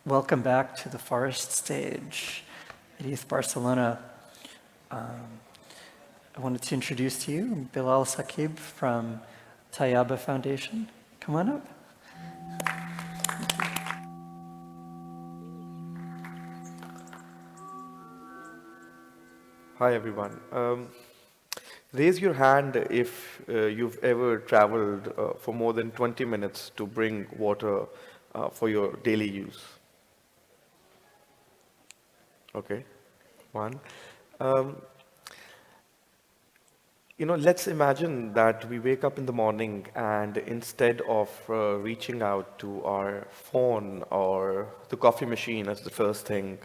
Welcome back to the Forest stage at ETH Barcelona. I wanted to introduce to you Bilal Saqib from Tayaba Foundation. Come on up. Hi, everyone. Raise your hand if you've ever traveled for more than 20 minutes to bring water for your daily use. Okay, one. Um, let's imagine that we wake up in the morning and instead of reaching out to our phone or the coffee machine as the first thing,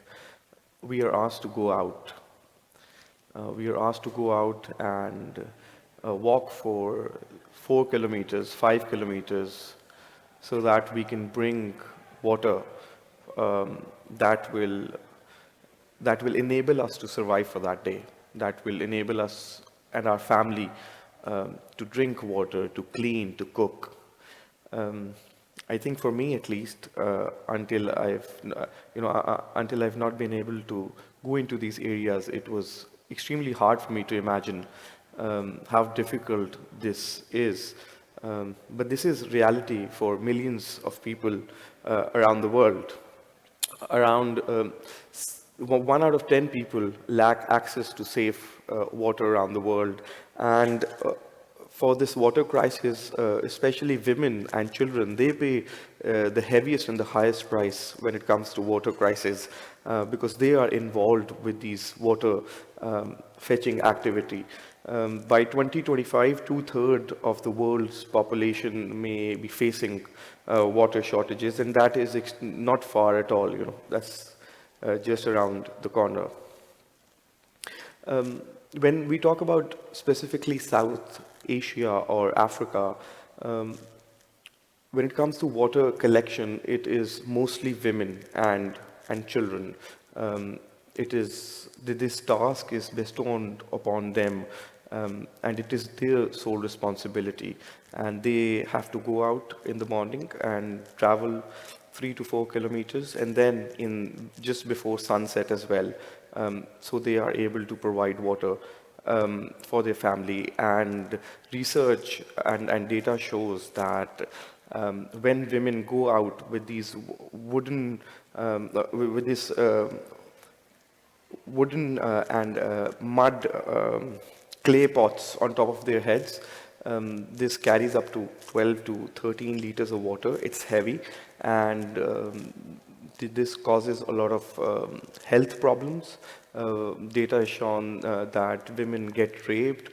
we are asked to go out. We are asked to go out and walk for 4 kilometers, 5 kilometers, so that we can bring water um, that will that will enable us to survive for that day, that will enable us and our family to drink water, to clean, to cook. Um, I think for me at least, until I've not been able to go into these areas, it was extremely hard for me to imagine how difficult this is. But this is reality for millions of people around the world. Around 1 out of 10 people lack access to safe water around the world. And for this water crisis, especially women and children, they pay the heaviest and the highest price when it comes to water crisis because they are involved with these water fetching activity. By 2025, two-thirds of the world's population may be facing water shortages, and that is not far at all. That's just around the corner. When we talk about specifically South Asia or Africa, um, when it comes to water collection, it is mostly women and children. This task is bestowed upon them, and it is their sole responsibility. And they have to go out in the morning and travel 3 to 4 kilometers, and then in just before sunset as well, so they are able to provide water for their family. And research and data shows that when women go out with these wooden, with this wooden and mud clay pots on top of their heads, this carries up to 12 to 13 liters of water. It's heavy, and this causes a lot of health problems. Data has shown that women get raped.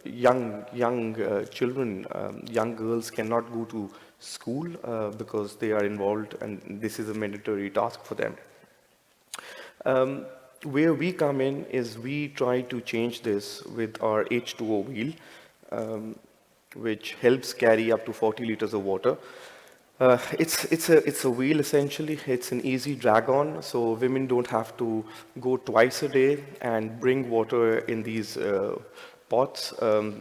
Young children, young girls cannot go to school because they are involved, and this is a mandatory task for them. Um, where we come in is we try to change this with our H2O wheel, um, which helps carry up to 40 liters of water. It's a wheel essentially. It's an easy drag on, so women don't have to go twice a day and bring water in these pots.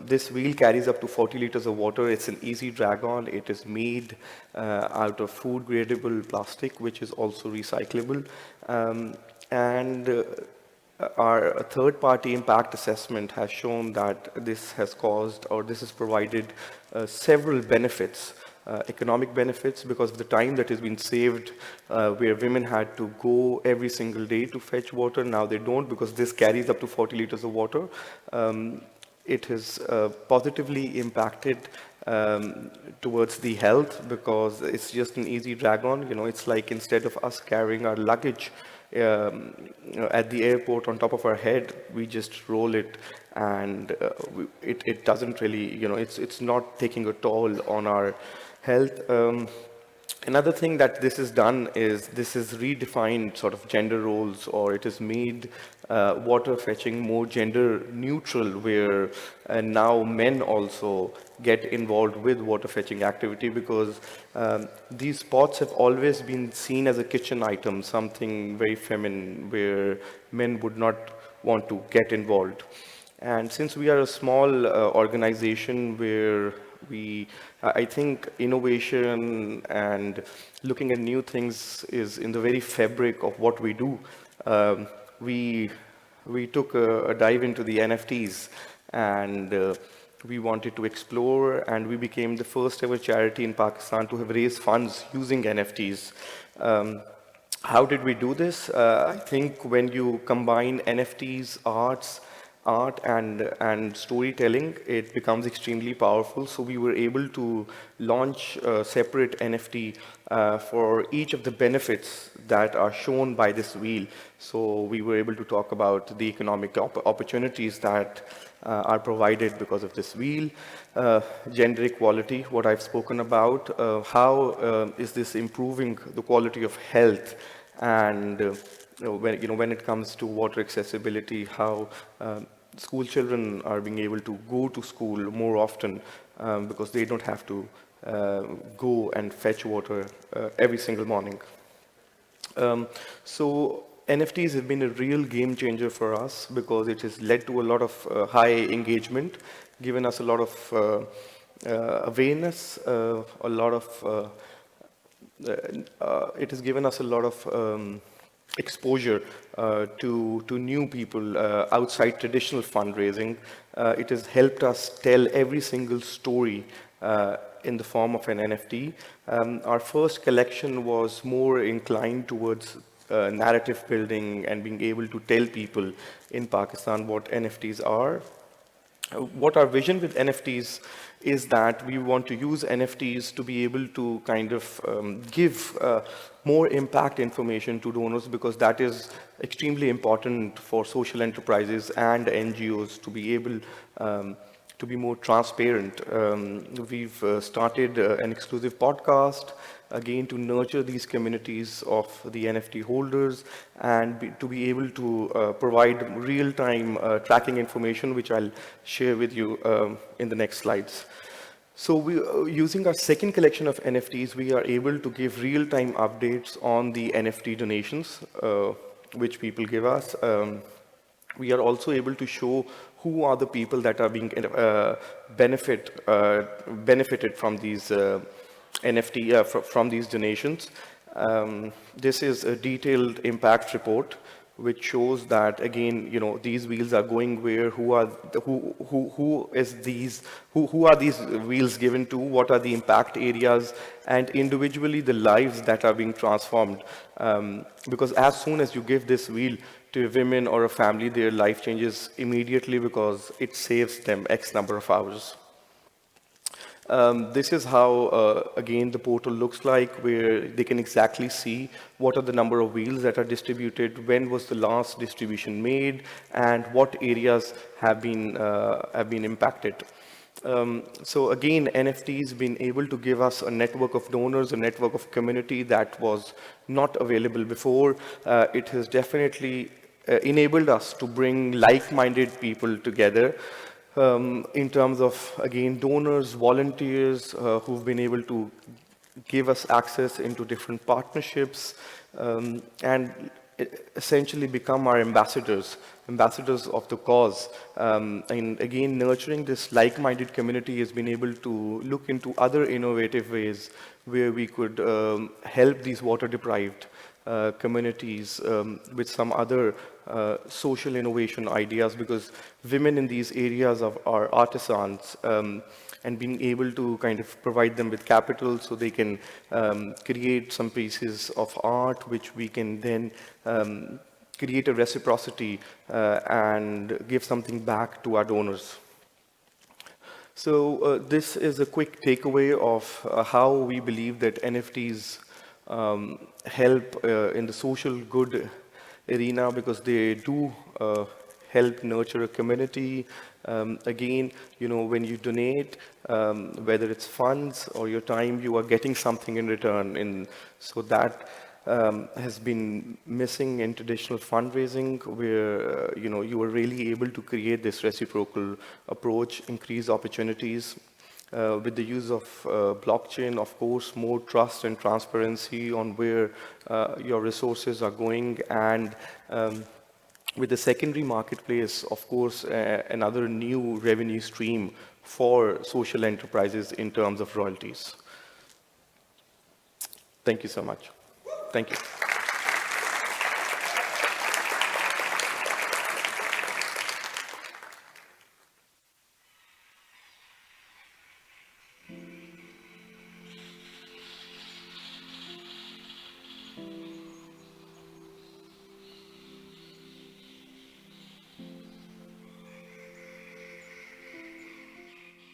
This wheel carries up to 40 liters of water. It's an easy drag on. It is made out of food gradable plastic, which is also recyclable. And Our third-party impact assessment has shown that this has caused, or this has provided several benefits, economic benefits, because of the time that has been saved, where women had to go every single day to fetch water. Now they don't, because this carries up to 40 liters of water. It has positively impacted towards the health, because it's just an easy drag on. It's like instead of us carrying our luggage at the airport on top of our head, we just roll it, and it doesn't really, it's not taking a toll on our health. Another thing that this has done is this has redefined sort of gender roles, or it has made water fetching more gender neutral, where now men also get involved with water fetching activity, because these pots have always been seen as a kitchen item, something very feminine, where men would not want to get involved. And since we are a small organization where I think innovation and looking at new things is in the very fabric of what we do. Um, we we took a dive into the NFTs, and we wanted to explore, and we became the first ever charity in Pakistan to have raised funds using NFTs. Um, how did we do this? I think when you combine NFTs, art and storytelling, it becomes extremely powerful. So we were able to launch a separate NFT for each of the benefits that are shown by this wheel. So we were able to talk about the economic opportunities that are provided because of this wheel, gender equality, what I've spoken about, how is this improving the quality of health, and when it comes to water accessibility, how school children are being able to go to school more often because they don't have to go and fetch water every single morning. So NFTs have been a real game changer for us because it has led to a lot of high engagement, given us a lot of awareness, a lot of it has given us a lot of exposure to new people outside traditional fundraising. It has helped us tell every single story in the form of an NFT. Our first collection was more inclined towards narrative building and being able to tell people in Pakistan what NFTs are. What our vision with NFTs is that we want to use NFTs to be able to kind of give more impact information to donors, because that is extremely important for social enterprises and NGOs to be able to be more transparent. We've started an exclusive podcast, again, to nurture these communities of the NFT holders and to be able to provide real-time tracking information, which I'll share with you in the next slides. So using our second collection of NFTs, we are able to give real-time updates on the NFT donations, which people give us. We are also able to show who are the people that are being benefited from these NFT, from these donations. This is a detailed impact report which shows that, again, these wheels are going where, who are these wheels given to, what are the impact areas, and individually the lives that are being transformed. Because as soon as you give this wheel to a woman or a family, their life changes immediately because it saves them X number of hours. This is how, again, the portal looks like, where they can exactly see what are the number of wheels that are distributed, when was the last distribution made, and what areas have been impacted. So again, NFTs been able to give us a network of donors, a network of community that was not available before. It has definitely enabled us to bring like-minded people together. In terms of, again, donors, volunteers who've been able to give us access into different partnerships, and essentially become our ambassadors of the cause. And again, nurturing this like-minded community has been able to look into other innovative ways where we could help these water-deprived communities with some other social innovation ideas, because women in these areas are artisans, and being able to kind of provide them with capital so they can create some pieces of art which we can then create a reciprocity and give something back to our donors. So this is a quick takeaway of how we believe that NFTs help in the social good arena, because they do help nurture a community. Again, when you donate, whether it's funds or your time, you are getting something in return. So that has been missing in traditional fundraising, where you are really able to create this reciprocal approach, increase opportunities. With the use of blockchain, of course, more trust and transparency on where your resources are going, and with the secondary marketplace, of course, another new revenue stream for social enterprises in terms of royalties. Thank you so much. Thank you.